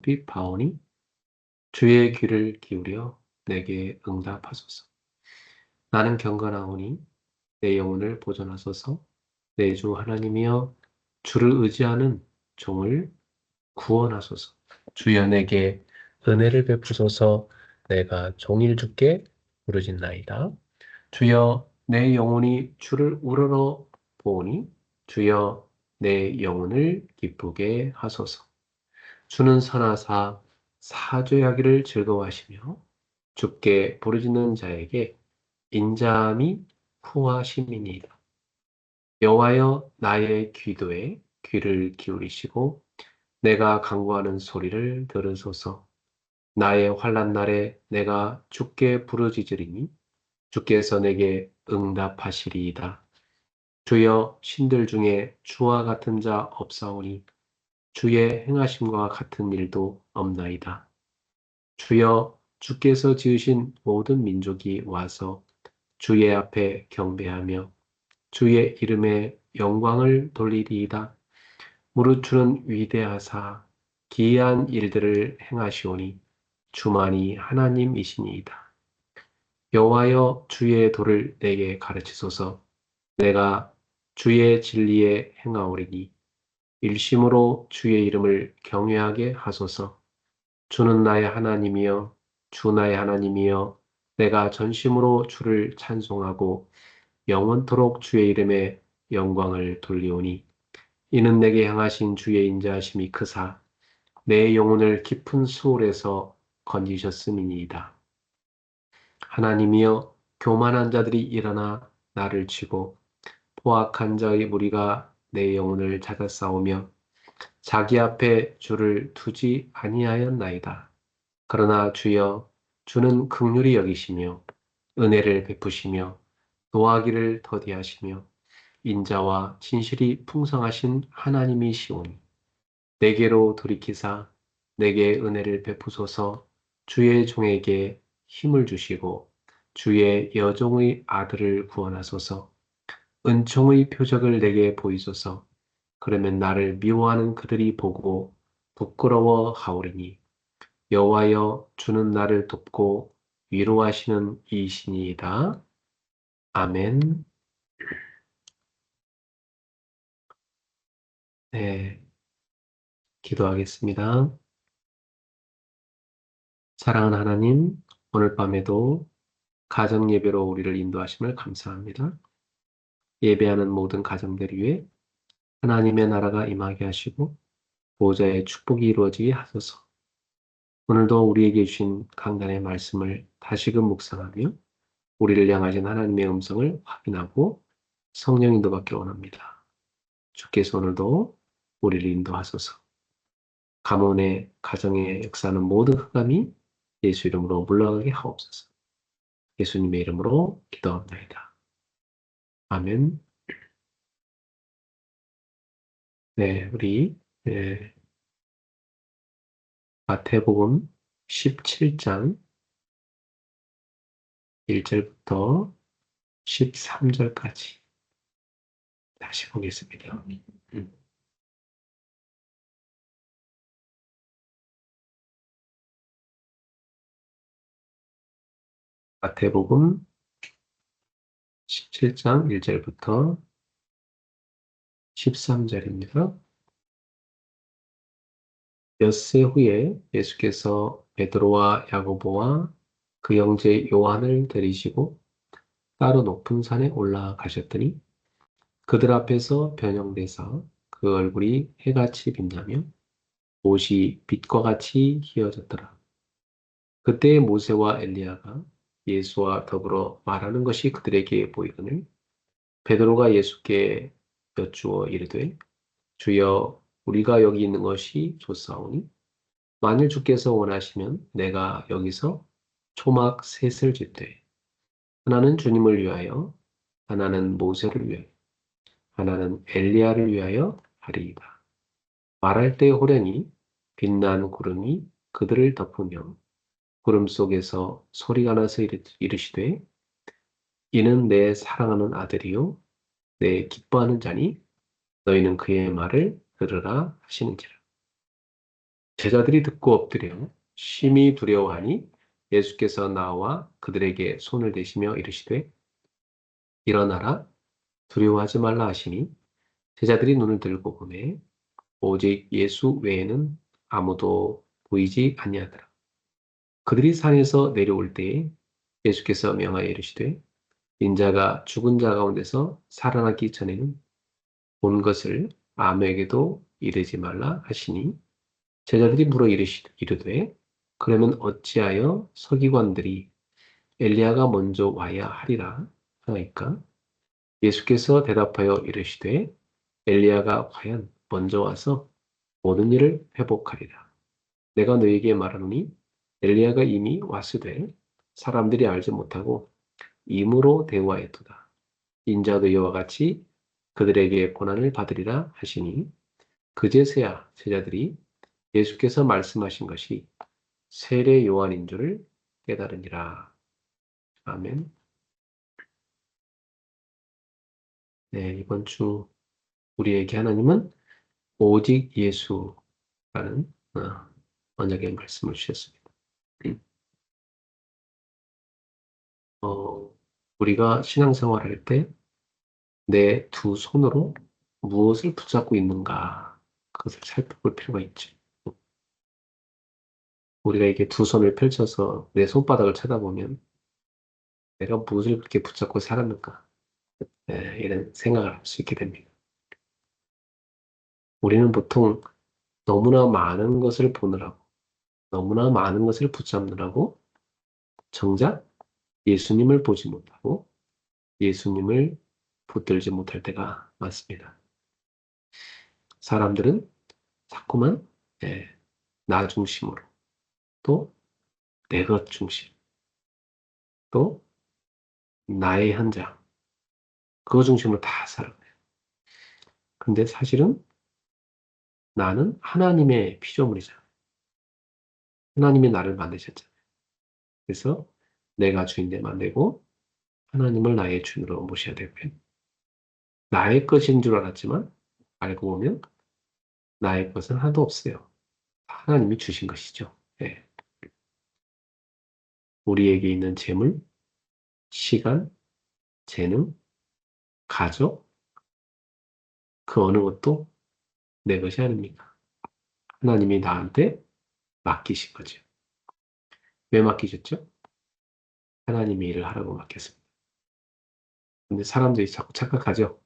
얼핏 봐오니 주의 귀를 기울여 내게 응답하소서. 나는 경건하오니 내 영혼을 보존하소서. 내 주 하나님이여 주를 의지하는 종을 구원하소서. 주여 내게 은혜를 베푸소서. 내가 종일 주께 부르짖나이다. 주여 내 영혼이 주를 우러러 보오니 주여 내 영혼을 기쁘게 하소서. 주는 선하사 사죄하기를 즐거워하시며 주께 부르짖는 자에게 인자함이 후하심이니이다. 여호와여 나의 기도에 귀를 기울이시고 내가 간구하는 소리를 들으소서. 나의 환난 날에 내가 주께 부르짖으리니 주께서 내게 응답하시리이다. 주여 신들 중에 주와 같은 자 없사오니 주의 행하심과 같은 일도 없나이다. 주여 주께서 지으신 모든 민족이 와서 주의 앞에 경배하며 주의 이름에 영광을 돌리리이다. 무릇 주는 위대하사 기이한 일들을 행하시오니 주만이 하나님이시니이다. 여호와여 주의 도를 내게 가르치소서. 내가 주의 진리에 행하오리니 일심으로 주의 이름을 경외하게 하소서. 주는 나의 하나님이여 주 나의 하나님이여 내가 전심으로 주를 찬송하고 영원토록 주의 이름에 영광을 돌리오니 이는 내게 향하신 주의 인자하심이 크사 내 영혼을 깊은 수월에서 건지셨음이니이다. 하나님이여 교만한 자들이 일어나 나를 치고 포악한 자의 무리가 내 영혼을 찾아 싸우며 자기 앞에 주를 두지 아니하였나이다. 그러나 주여 주는 긍휼히 여기시며 은혜를 베푸시며 노하기를 더디하시며 인자와 진실이 풍성하신 하나님이시오니 내게로 돌이키사 내게 은혜를 베푸소서. 주의 종에게 힘을 주시고 주의 여종의 아들을 구원하소서. 은총의 표적을 내게 보이소서. 그러면 나를 미워하는 그들이 보고 부끄러워하오리니 여호와여 주는 나를 돕고 위로하시는 이시니이다. 아멘. 네, 기도하겠습니다. 사랑하는 하나님, 오늘 밤에도 가정 예배로 우리를 인도하심을 감사합니다. 예배하는 모든 가정들 위해 하나님의 나라가 임하게 하시고 보호자의 축복이 이루어지게 하소서. 오늘도 우리에게 주신 강단의 말씀을 다시금 묵상하며 우리를 향하신 하나님의 음성을 확인하고 성령 인도받기 원합니다. 주께서 오늘도 우리를 인도하소서. 가문의 가정에 역사하는 모든 흑암이 예수 이름으로 물러가게 하옵소서. 예수님의 이름으로 기도합니다. 아멘. 네, 우리 마태복음 17장 1절부터 13절까지 다시 보겠습니다. 마태복음 17장 1절부터 13절입니다. 엿새 후에 예수께서 베드로와 야고보와 그 형제 요한을 데리시고 따로 높은 산에 올라가셨더니 그들 앞에서 변형되사 그 얼굴이 해같이 빛나며 옷이 빛과 같이 희어졌더라. 그때 모세와 엘리야가 예수와 더불어 말하는 것이 그들에게 보이거늘 베드로가 예수께 여쭈어 이르되 주여 우리가 여기 있는 것이 좋사오니 만일 주께서 원하시면 내가 여기서 초막 셋을 짓되 하나는 주님을 위하여 하나는 모세를 위하여 하나는 엘리야를 위하여 하리이다. 말할 때 호련히 빛난 구름이 그들을 덮으며 구름 속에서 소리가 나서 이르시되 이는 내 사랑하는 아들이요 내 기뻐하는 자니 너희는 그의 말을 들으라 하시는지라. 제자들이 듣고 엎드려 심히 두려워하니 예수께서 나와 그들에게 손을 대시며 이르시되 일어나라 두려워하지 말라 하시니 제자들이 눈을 들고 보매 오직 예수 외에는 아무도 보이지 아니하더라. 그들이 산에서 내려올 때에 예수께서 명하여 이르시되 인자가 죽은 자 가운데서 살아나기 전에는 본 것을 아무에게도 이르지 말라 하시니 제자들이 물어 이르되 그러면 어찌하여 서기관들이 엘리야가 먼저 와야 하리라 하나이까? 예수께서 대답하여 이르시되 엘리야가 과연 먼저 와서 모든 일을 회복하리라. 내가 너에게 말하노니 엘리야가 이미 왔으되 사람들이 알지 못하고 임으로 대우하였도다. 인자도 이와 같이 그들에게 고난을 받으리라 하시니 그제서야 제자들이 예수께서 말씀하신 것이 세례 요한인 줄을 깨달으니라. 아멘. 네, 이번 주 우리에게 하나님은 오직 예수라는 언약의 말씀을 주셨습니다. 어, 우리가 신앙생활할 때 내 두 손으로 무엇을 붙잡고 있는가 그것을 살펴볼 필요가 있죠. 우리가 이게 두 손을 펼쳐서 내 손바닥을 쳐다보면 내가 무엇을 그렇게 붙잡고 살았는가 이런 생각을 할 수 있게 됩니다. 우리는 보통 너무나 많은 것을 보느라고 너무나 많은 것을 붙잡느라고 정작 예수님을 보지 못하고 예수님을 붙들지 못할 때가 많습니다. 사람들은 자꾸만 예, 나 중심으로 또 내 것 중심 또 나의 현장 그거 중심으로 다 살아가요. 근데 사실은 나는 하나님의 피조물이잖아. 하나님이 나를 만드셨잖아요. 그래서 내가 주인되 만들고 하나님을 나의 주인으로 모셔야 되고요. 나의 것인 줄 알았지만 알고 보면 나의 것은 하나도 없어요. 하나님이 주신 것이죠. 예. 우리에게 있는 재물, 시간, 재능, 가족, 그 어느 것도 내 것이 아닙니까? 하나님이 나한테 맡기신 거죠. 왜 맡기셨죠? 하나님이 일을 하라고 맡겼습니다. 근데 사람들이 자꾸 착각하죠.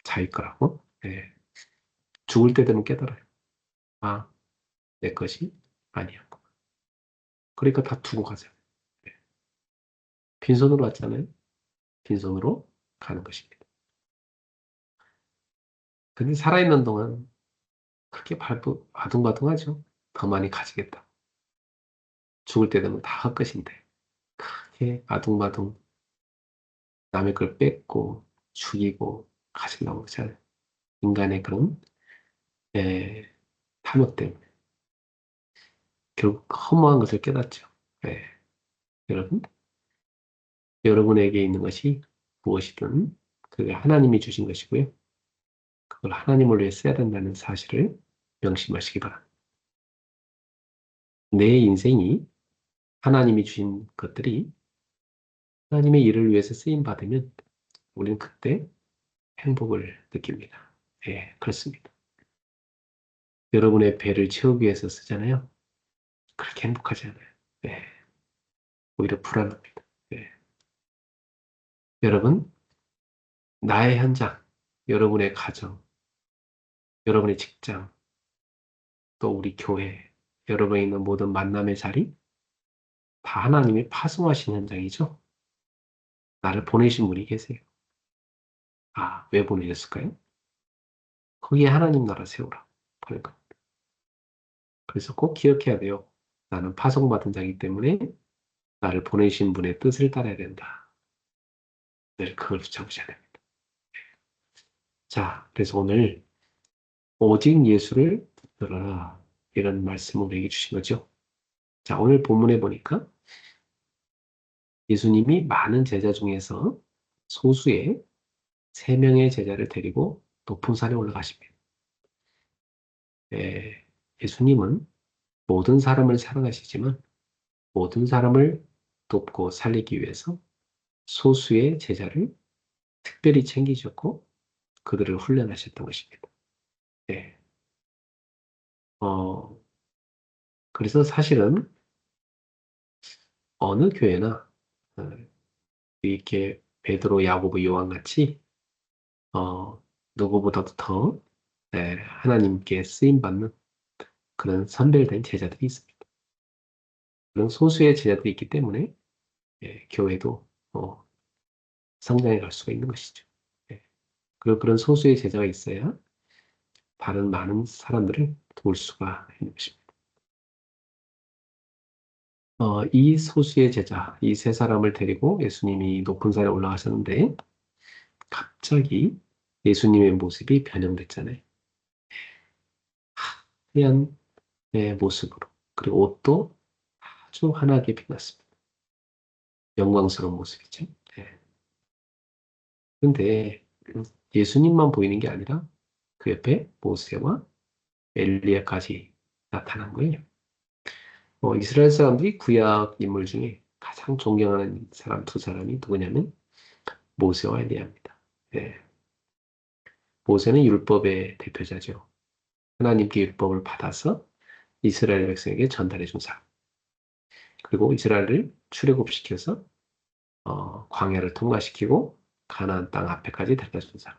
자기 거라고. 예. 죽을 때 되면 깨달아요. 아, 내 것이 아니었고. 그러니까 다 두고 가세요. 예. 빈손으로 왔잖아요. 빈손으로 가는 것입니다. 근데 살아있는 동안 그렇게 아둥바둥하죠. 더 많이 가지겠다. 죽을 때 되면 다 헛것인데. 그렇게 아둥바둥 남의 걸 뺏고 죽이고 가지려고 하잖아요. 인간의 그런 예, 탐욕 때문에. 결국 허무한 것을 깨닫죠. 예. 여러분, 여러분에게 있는 것이 무엇이든 그게 하나님이 주신 것이고요. 그걸 하나님을 위해 써야 된다는 사실을 명심하시기 바랍니다. 내 인생이 하나님이 주신 것들이 하나님의 일을 위해서 쓰임 받으면 우리는 그때 행복을 느낍니다. 예, 그렇습니다. 여러분의 배를 채우기 위해서 쓰잖아요. 그렇게 행복하지 않아요. 예, 오히려 불안합니다. 예. 여러분, 나의 현장, 여러분의 가정, 여러분의 직장, 또 우리 교회, 여러분이 있는 모든 만남의 자리, 다 하나님이 파송하신 현장이죠. 나를 보내신 분이 계세요. 아, 왜 보내셨을까요? 거기에 하나님 나라 세우라. 그러니까. 그래서 꼭 기억해야 돼요. 나는 파송받은 자이기 때문에 나를 보내신 분의 뜻을 따라야 된다. 늘 그걸 붙잡으셔야 됩니다. 자, 그래서 오늘 오직 예수를 들어라. 이런 말씀을 우리에게 주신 거죠. 자, 오늘 본문에 보니까 예수님이 많은 제자 중에서 소수의 3명의 제자를 데리고 높은 산에 올라가십니다. 예, 예수님은 모든 사람을 사랑하시지만 모든 사람을 돕고 살리기 위해서 소수의 제자를 특별히 챙기셨고 그들을 훈련하셨던 것입니다. 네. 어, 그래서 사실은 어느 교회나 어, 이렇게 베드로, 야고보, 요한 같이 누구보다도 더 네, 하나님께 쓰임 받는 그런 선별된 제자들이 있습니다. 그런 소수의 제자들이 있기 때문에 교회도 성장해 갈 수가 있는 것이죠. 예, 그리고 그런 소수의 제자가 있어야 다른 많은 사람들을 도울 수가 있는 것입니다. 이 소수의 제자, 이 세 사람을 데리고 예수님이 높은 산에 올라가셨는데 갑자기 예수님의 모습이 변형됐잖아요. 하얀 모습으로. 그리고 옷도 아주 환하게 빛났습니다. 영광스러운 모습이죠. 네. 근데 예수님만 보이는 게 아니라 그 옆에 모세와 엘리야까지 나타난 거예요. 이스라엘 사람들이 구약 인물 중에 가장 존경하는 사람 두 사람이 누구냐면 모세와 엘리야입니다. 네. 모세는 율법의 대표자죠. 하나님께 율법을 받아서 이스라엘 백성에게 전달해 준 사람. 그리고 이스라엘을 출애굽시켜서 광야를 통과시키고 가나안 땅 앞에까지 데려다 준 사람.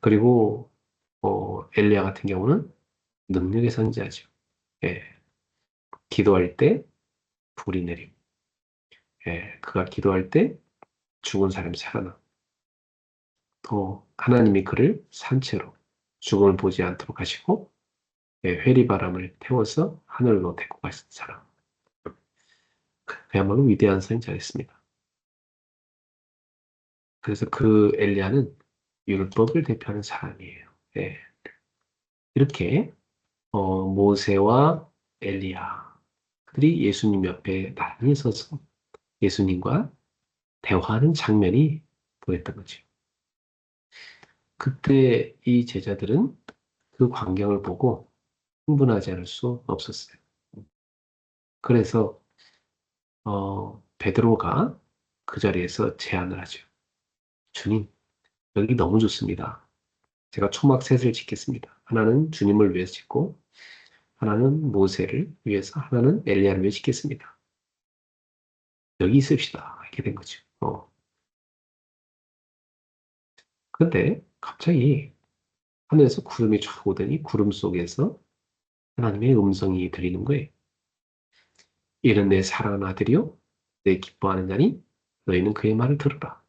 그리고 엘리야 같은 경우는 능력의 선지자죠. 예, 기도할 때 불이 내리고, 그가 기도할 때 죽은 사람이 살아나. 또 하나님이 그를 산채로 죽음을 보지 않도록 하시고 회리바람을 태워서 하늘로 데리고 가신 사람. 그야말로 위대한 선지자였습니다. 그래서 그 엘리야는 율법을 대표하는 사람이에요. 예, 이렇게 모세와 엘리야 그들이 예수님 옆에 나란히 서서 예수님과 대화하는 장면이 보였던 거죠. 그때 이 제자들은 그 광경을 보고 흥분하지 않을 수 없었어요. 그래서 베드로가 그 자리에서 제안을 하죠. 주님, 여기 너무 좋습니다. 제가 초막 셋을 짓겠습니다. 하나는 주님을 위해서 짓고, 하나는 모세를 위해서, 하나는 엘리야를 위해 짓겠습니다. 여기 있읍시다. 이렇게 된 거죠. 근데 갑자기 하늘에서 구름이 쫙 오더니 구름 속에서 하나님의 음성이 들리는 거예요. 이는 내 사랑하는 아들이요, 내 기뻐하는 자니 너희는 그의 말을 들으라.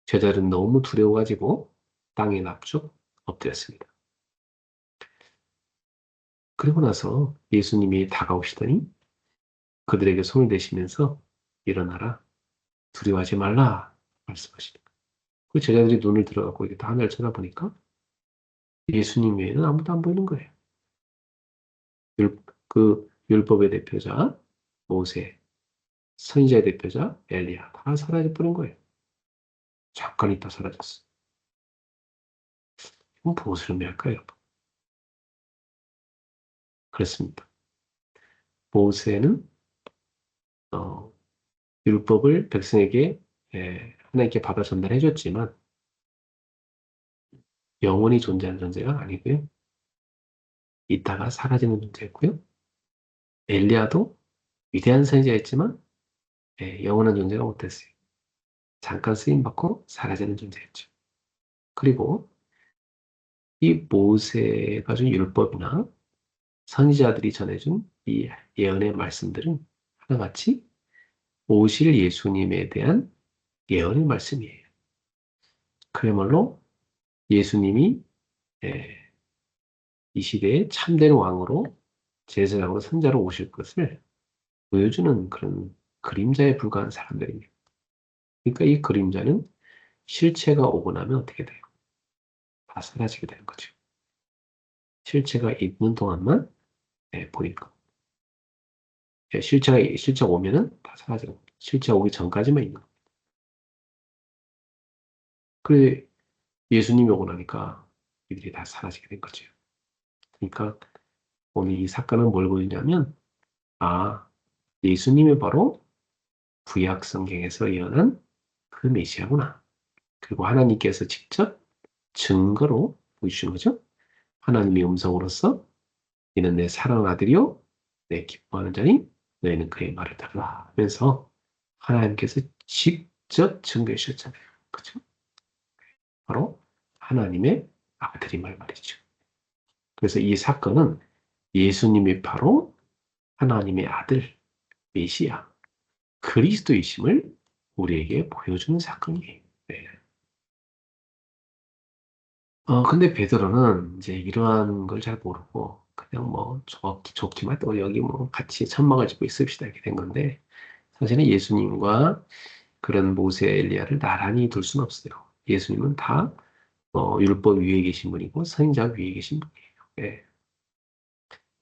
제자들은 너무 두려워가지고 땅에 납죽 엎드렸습니다. 그리고 나서 예수님이 다가오시더니 그들에게 손을 대시면서 일어나라, 두려워하지 말라 말씀하십니다. 그 제자들이 눈을 들어갖고 이렇게 하늘을 쳐다보니까 예수님 외에는 아무도 안 보이는 거예요. 그 율법의 대표자 모세, 선지자의 대표자 엘리야 다 사라져버린 거예요. 잠깐 있다 사라졌어. 이건 무엇을 의미할까요, 여러분? 그렇습니다. 모세는 어, 율법을 백성에게 하나님께 받아 전달해 줬지만 영원히 존재하는 존재가 아니고요. 있다가 사라지는 존재였고요. 엘리야도 위대한 선지자였지만 영원한 존재가 못했어요. 잠깐 쓰임받고 사라지는 존재였죠. 그리고 이 모세가 준 율법이나 선지자들이 전해준 이 예언의 말씀들은 하나같이 오실 예수님에 대한 예언의 말씀이에요. 그야말로 예수님이 예, 이 시대의 참된 왕으로 제사장으로 선자로 오실 것을 보여주는 그런 그림자에 불과한 사람들입니다. 그러니까 이 그림자는 실체가 오고 나면 어떻게 돼요? 다 사라지게 되는 거죠. 실체가 있는 동안만 보이는 거. 실체가 오면은 다 사라지고 실체가 오기 전까지만 있는 거. 그래 예수님이 오고 나니까 이들이 다 사라지게 된 거죠. 그러니까 오늘 이 사건은 뭘 보여주냐면, 아, 예수님이 바로 구약 성경에서 예언한 그 메시아구나. 그리고 하나님께서 직접 증거로 보여주신 거죠. 하나님의 음성으로서 이는 내 사랑하는 아들이요 내 기뻐하는 자니 너희는 그의 말을 따르라 하면서 하나님께서 직접 증거해 주셨잖아요. 그죠? 바로 하나님의 아들임을 말이죠. 그래서 이 사건은 예수님이 바로 하나님의 아들, 메시아, 그리스도이심을 우리에게 보여주는 사건이에요. 네. 근데 베드로는 이제 이러한 걸 잘 모르고 그냥 뭐 좋기만 또 여기 뭐 같이 천막을 짓고 있읍시다 이렇게 된 건데 사실은 예수님과 그런 모세 엘리야를 나란히 둘 수는 없어요. 예수님은 다 율법 위에 계신 분이고 선지자 위에 계신 분이에요. 예.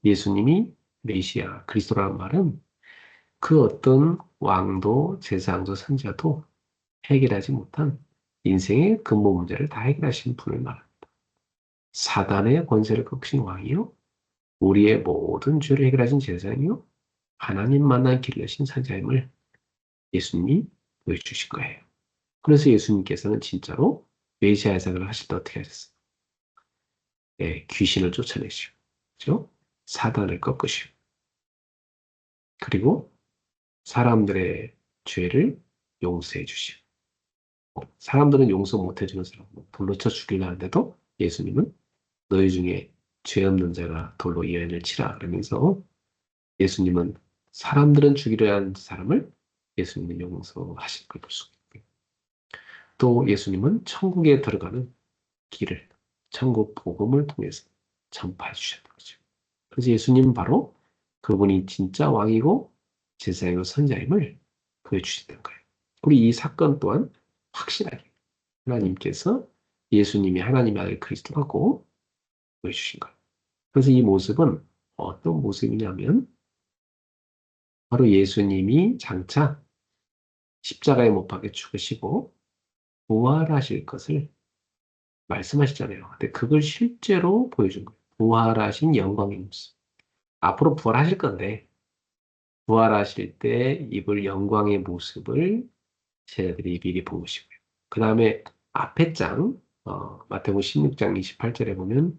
예수님이 메시아 그리스도라는 말은 그 어떤 왕도 제사장도 선지자도 해결하지 못한 인생의 근본 문제를 다 해결하신 분을 말합니다. 사단의 권세를 꺾으신 왕이요. 우리의 모든 죄를 해결하신 제사장이요. 하나님 만난 길을 여신 선지자임을 예수님이 보여주신 거예요. 그래서 예수님께서는 진짜로 메시아 해석을 하실 때 어떻게 하셨어요? 예, 귀신을 쫓아내시고, 그죠? 사단을 꺾으시고, 그리고 사람들의 죄를 용서해 주시고, 사람들은 용서 못 해주는 사람, 돌로 쳐 죽이려 하는데도 예수님은 너희 중에 죄 없는 자가 돌로 여인을 치라 그러면서 예수님은 사람들은 죽이려 하는 사람을 예수님은 용서하실 걸 볼 수 있고요. 또 예수님은 천국에 들어가는 길을 천국 복음을 통해서 전파해 주셨던 거죠. 그래서 예수님은 바로 그분이 진짜 왕이고 제사이고 선자임을 보여주셨던 거예요. 우리 이 사건 또한 확실하게 하나님께서 예수님이 하나님의 아들 그리스도라고 보여주신 거예요. 그래서 이 모습은 어떤 모습이냐면 바로 예수님이 장차 십자가에 못 박혀 죽으시고 부활하실 것을 말씀하시잖아요. 근데 그걸 실제로 보여준 거예요. 부활하신 영광의 모습. 앞으로 부활하실 건데 부활하실 때 입을 영광의 모습을 제자들이 미리 보시고요. 그 다음에 앞에 장, 마태복음 16장 28절에 보면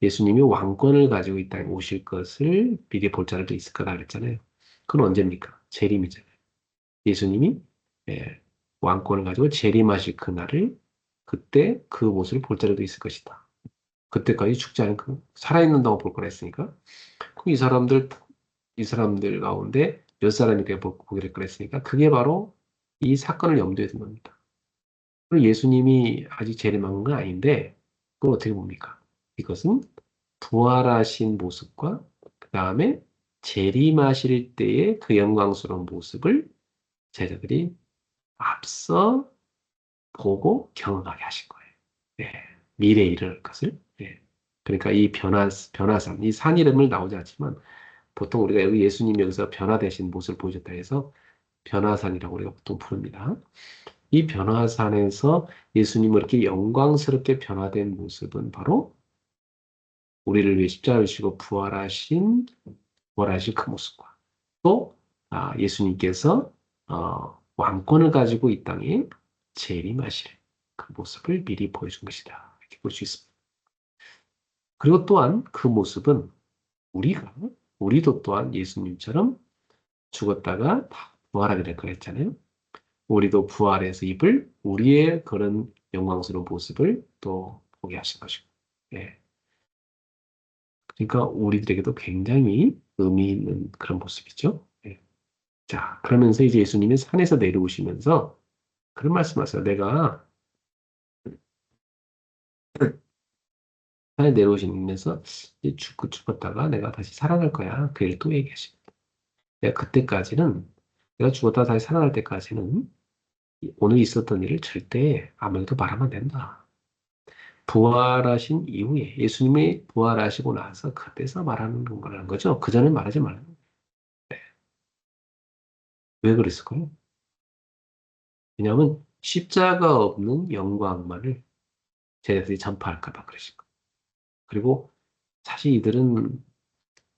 예수님이 왕권을 가지고 이 땅에 오실 것을 미리 볼 자들도 있을 거다 그랬잖아요. 그건 언제입니까? 재림이잖아요. 예수님이 예, 왕권을 가지고 재림하실 그날을 그때 그 모습을 볼 자들도 있을 것이다. 그때까지 죽지 않은 살아있는 동안 볼 거라 했으니까 그럼 이 사람들 가운데 몇 사람이 보기를 그랬으니까 그게 바로 이 사건을 염두에 둔 겁니다. 그리고 예수님이 아직 재림한 건 아닌데 그걸 어떻게 봅니까? 이것은 부활하신 모습과 그 다음에 재림하실 때의 그 영광스러운 모습을 제자들이 앞서 보고 경험하게 하신 거예요. 예, 미래에 이를 것을. 예. 그러니까 이 변화산, 이 산 이름을 나오지 않지만 보통 우리가 여기 예수님이 여기서 변화되신 모습을 보여줬다 해서 변화산이라고 우리가 보통 부릅니다. 이 변화산에서 예수님을 이렇게 영광스럽게 변화된 모습은 바로 우리를 위해 십자가를 지고 부활하신 그 모습과 또 예수님께서 왕권을 가지고 이 땅에 재림하실 그 모습을 미리 보여준 것이다. 이렇게 볼 수 있습니다. 그리고 또한 그 모습은 우리가 우리도 또한 예수님처럼 죽었다가 다 부활하게 될 거랬잖아요. 우리도 부활해서 입을 우리의 그런 영광스러운 모습을 또 보게 하신 것이고. 예. 그러니까 우리들에게도 굉장히 의미 있는 그런 모습이죠. 예. 자, 그러면서 이제 예수님이 산에서 내려오시면서 그런 말씀하세요. 내가 산에 내려오시면서 이제 죽었다가 내가 다시 살아날 거야. 그 얘기를 또 얘기하십니다. 내가 그때까지는 내가 죽었다가 다시 살아날 때까지는 오늘 있었던 일을 절대 아무에도 말하면 안 된다. 부활하신 이후에 예수님이 부활하시고 나서 그때서 말하는 거라는 거죠. 그전에 말하지 말라는 거예요. 왜 그랬을까요? 왜냐하면 십자가 없는 영광만을 쟤네들이 전파할까 봐 그러신 거예요. 그리고 사실 이들은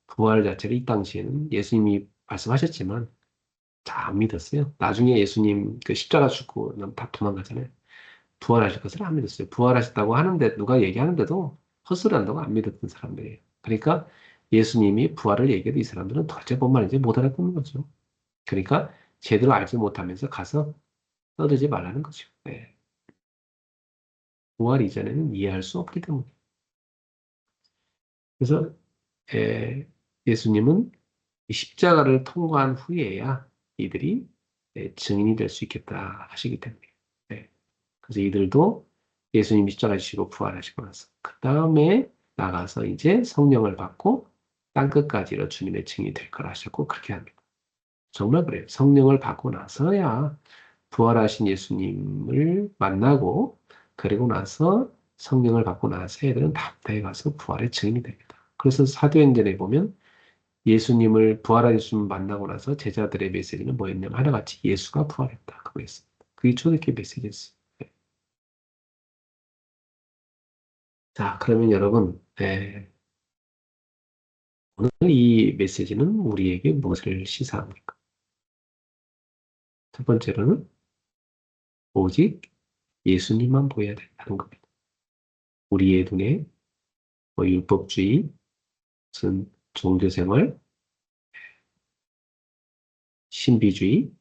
부활 자체를 이 당시에는 예수님이 말씀하셨지만 다 안 믿었어요. 나중에 예수님 그 십자가 죽고 다 도망가잖아요. 부활하실 것을 안 믿었어요. 부활하셨다고 하는데 누가 얘기하는데도 헛소리한다고 안 믿었던 사람들이에요. 그러니까 예수님이 부활을 얘기해도 이 사람들은 도대체 뭔 말인지 못 알아듣는 거죠. 그러니까 제대로 알지 못하면서 가서 떠들지 말라는 거죠. 네. 부활 이전에는 이해할 수 없기 때문에. 그래서 예수님은 이 십자가를 통과한 후에야 이들이 증인이 될 수 있겠다 하시기 때문에. 네. 그래서 이들도 예수님이 십자가 지시고 부활하시고 나서 그 다음에 나가서 이제 성령을 받고 땅끝까지로 주님의 증인이 될 거라 하셨고 그렇게 합니다. 정말 그래요. 성령을 받고 나서야 부활하신 예수님을 만나고 그리고 나서 성령을 받고 나서 애들은 답대에 가서 부활의 증인이 됩니다. 그래서 사도행전에 보면 예수님을 부활한 예수님 만나고 나서 제자들의 메시지는 뭐였냐면 하나같이 예수가 부활했다. 그랬습니다. 그게 초대교회 메시지였어요. 네. 자, 그러면 여러분, 오늘 이 메시지는 우리에게 무엇을 시사합니까? 첫 번째로는 오직 예수님만 보여야 된다는 겁니다. 우리의 눈에 뭐 율법주의, 무슨 종교생활, 신비주의,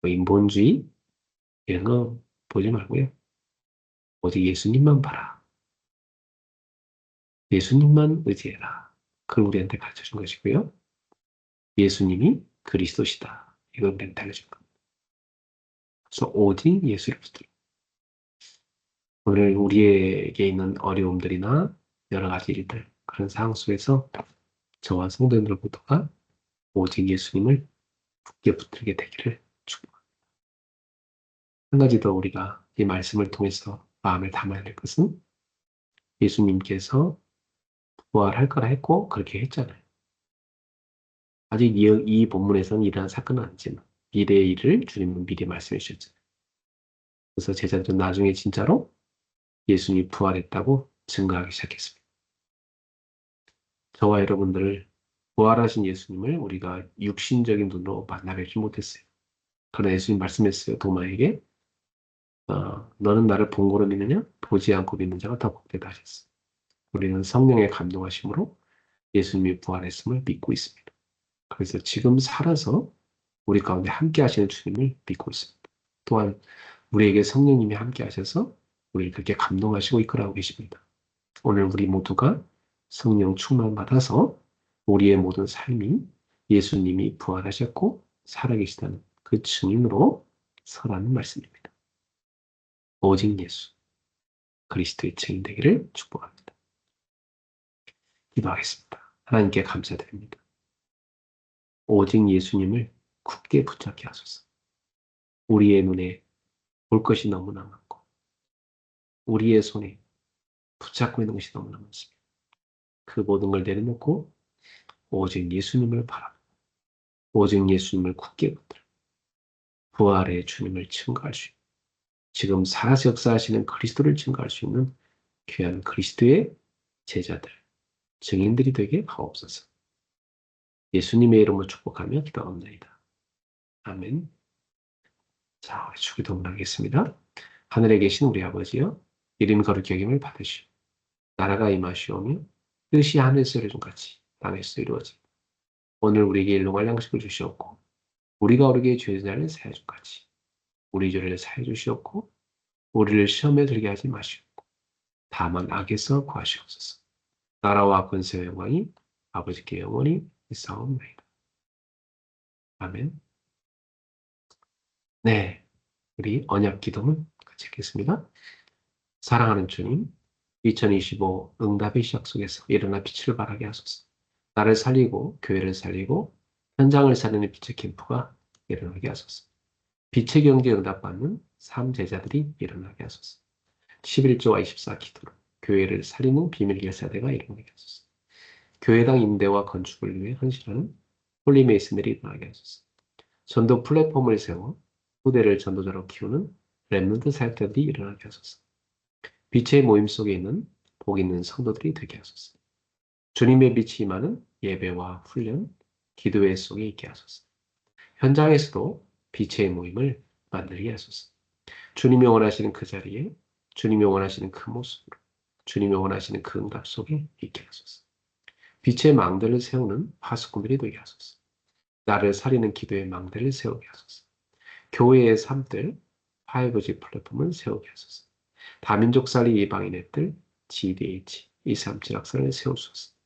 뭐 인본주의 이런 거 보지 말고요. 오직 예수님만 봐라. 예수님만 의지해라. 그걸 우리한테 가르쳐 준 것이고요. 예수님이 그리스도시다. 이걸 우리한테 알려준 겁니다. 그래서 오직 예수를 붙들고 오늘 우리에게 있는 어려움들이나 여러 가지 일들 그런 상황 속에서 저와 성도님들 모두가 오직 예수님을 굳게 붙들게 되기를 축복합니다. 한 가지 더 우리가 이 말씀을 통해서 마음을 담아야 될 것은 예수님께서 부활할 거라 했고 그렇게 했잖아요. 아직 이 본문에서는 일어난 사건은 아니지만 미래의 일을 주님은 미리 말씀해 주셨잖아요. 그래서 제자들은 나중에 진짜로 예수님이 부활했다고 증거하기 시작했습니다. 저와 여러분들을 부활하신 예수님을 우리가 육신적인 눈으로 만나뵙지 못했어요. 그러나 예수님 말씀했어요. 도마에게 너는 나를 본 거로 믿느냐? 보지 않고 믿는 자가 더 복되다 하셨어요. 우리는 성령의 감동하심으로 예수님이 부활했음을 믿고 있습니다. 그래서 지금 살아서 우리 가운데 함께 하시는 주님을 믿고 있습니다. 또한 우리에게 성령님이 함께 하셔서 우리를 그렇게 감동하시고 이끌어가고 계십니다. 오늘 우리 모두가 성령 충만 받아서 우리의 모든 삶이 예수님이 부활하셨고 살아계시다는 그 증인으로 서라는 말씀입니다. 오직 예수, 그리스도의 증인 되기를 축복합니다. 기도하겠습니다. 하나님께 감사드립니다. 오직 예수님을 굳게 붙잡게 하소서. 우리의 눈에 볼 것이 너무나 많고 우리의 손에 붙잡고 있는 것이 너무나 많습니다. 그 모든 걸 내려놓고 오직 예수님을 바라보고 오직 예수님을 굳게 붙들고 부활의 주님을 증거할 수 있는 지금 살아서 역사하시는 그리스도를 증거할 수 있는 귀한 그리스도의 제자들, 증인들이 되게 하옵소서. 예수님의 이름으로 축복하며 기도합니다. 아멘. 자, 우리 주기도문 하겠습니다. 하늘에 계신 우리 아버지여, 이름 거룩히 여김을 받으시오. 나라가 임하시오며 뜻이 하늘에서 이루어진 같이 땅에서 이루어지고 오늘 우리에게 일용할 양식을 주시옵고 우리가 우리에게 죄진 자를 사해 준 같이 우리 죄를 사해 주시옵고 우리를 시험에 들게 하지 마시옵고 다만 악에서 구하시옵소서. 나라와 권세와 영광이 아버지께 영원히 있사옵나이다. 아멘. 네, 우리 언약 기도문 같이 읽겠습니다. 사랑하는 주님, 2025 응답의 시작 속에서 일어나 빛을 발하게 하소서. 나를 살리고 교회를 살리고 현장을 살리는 빛의 캠프가 일어나게 하소서. 빛의 경제 응답받는 삶 제자들이 일어나게 하소서. 11조와 24 기도로 교회를 살리는 비밀 결사대가 일어나게 하소서. 교회당 임대와 건축을 위해 헌신하는 홀리메이슨들이 일어나게 하소서. 전도 플랫폼을 세워 후대를 전도자로 키우는 랩런트 사역자들이 일어나게 하소서. 빛의 모임 속에 있는 복 있는 성도들이 되게 하소서. 주님의 빛이 임하는 예배와 훈련, 기도회 속에 있게 하소서. 현장에서도 빛의 모임을 만들게 하소서. 주님이 원하시는 그 자리에, 주님이 원하시는 그 모습으로, 주님이 원하시는 그 응답 속에 있게 하소서. 빛의 망대를 세우는 파수꾼들이 되게 하소서. 나를 살리는 기도의 망대를 세우게 하소서. 교회의 삶들, 5G 플랫폼을 세우게 하소서. 다민족 살리 이방인의 뜰, GDH, 237 학산을 세우소서.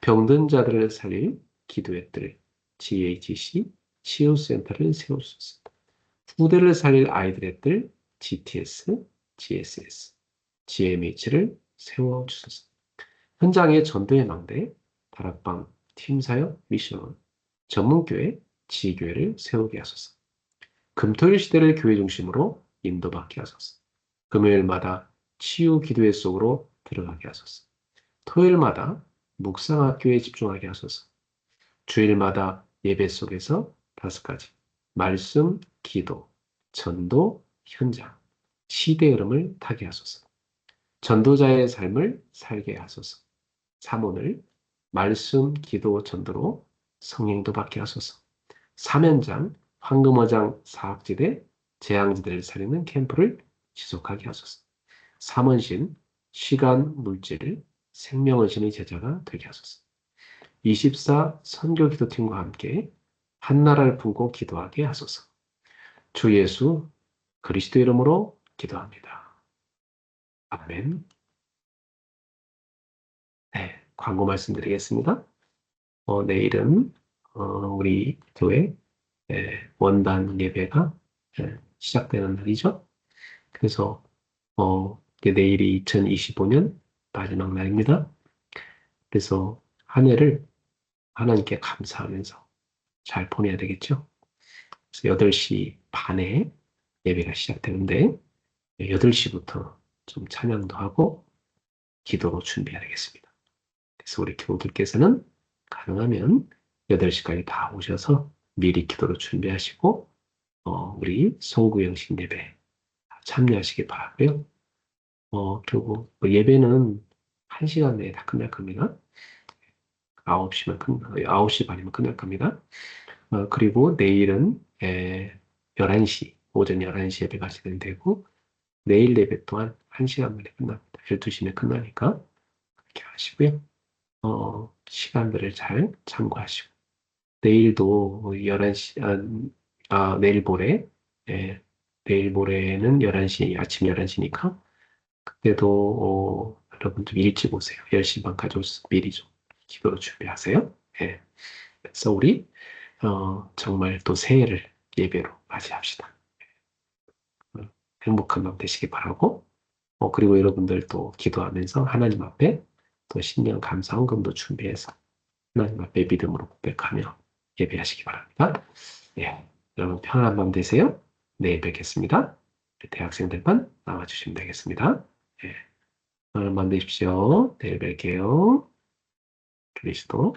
병든 자들을 살릴 기도의 뜰, GHC, 치유센터를 세우소서. 후대를 살릴 아이들의 뜰, GTS, GSS, GMH를 세워주소서. 현장의 전도의 망대, 다락방, 팀사역, 미션원, 전문교회, 지교회를 세우게 하소서. 금토일 시대를 교회 중심으로 인도받게 하소서. 금요일마다 치유 기도회 속으로 들어가게 하소서. 토요일마다 묵상학교에 집중하게 하소서. 주일마다 예배 속에서 5가지 말씀, 기도, 전도, 현장, 시대 흐름을 타게 하소서. 전도자의 삶을 살게 하소서. 사문을 말씀, 기도, 전도로 성령도 받게 하소서. 사면장, 황금어장 사학지대, 재앙지대를 살리는 캠프를 지속하게 하소서. 삼원신, 시간, 물질, 생명의신의 제자가 되게 하소서. 24 선교기도팀과 함께 한나라를 품고 기도하게 하소서. 주 예수 그리스도 이름으로 기도합니다. 아멘. 네, 광고 말씀드리겠습니다. 내일은 우리 교회 원단 예배가 시작되는 날이죠. 그래서 이제 내일이 2025년 마지막 날입니다. 그래서 한 해를 하나님께 감사하면서 잘 보내야 되겠죠. 그래서 8시 반에 예배가 시작되는데 8시부터 좀 찬양도 하고 기도로 준비해야 되겠습니다. 그래서 우리 교우들께서는 가능하면 8시까지 다 오셔서 미리 기도로 준비하시고 우리 송구영신 예배 참여하시기 바라고요. 그리고 예배는 1시간 내에 다 끝날 겁니다. 9시 반이면 끝날 겁니다. 그리고 내일은 11시, 오전 11시 예배가 진행되고, 내일 예배 또한 1시간 만에 끝납니다. 12시면 끝나니까 그렇게 하시고요. 시간들을 잘 참고하시고, 내일도 11시, 내일 모레, 내일 모레는 11시, 아침 11시니까, 그때도 여러분 좀 일찍 오세요. 10시 반까지 오셔서 미리 좀 기도로 준비하세요. 예. 그래서 우리 정말 또 새해를 예배로 맞이합시다. 어, 행복한 밤 되시기 바라고 그리고 여러분들 또 기도하면서 하나님 앞에 또 신년 감사 헌금도 준비해서 하나님 앞에 믿음으로 고백하며 예배하시기 바랍니다. 예. 여러분 편안한 밤 되세요. 내일 뵙겠습니다. 대학생들만 나와주시면 되겠습니다. 예. 편안한 밤 되십시오. 내일 뵐게요. 그리스도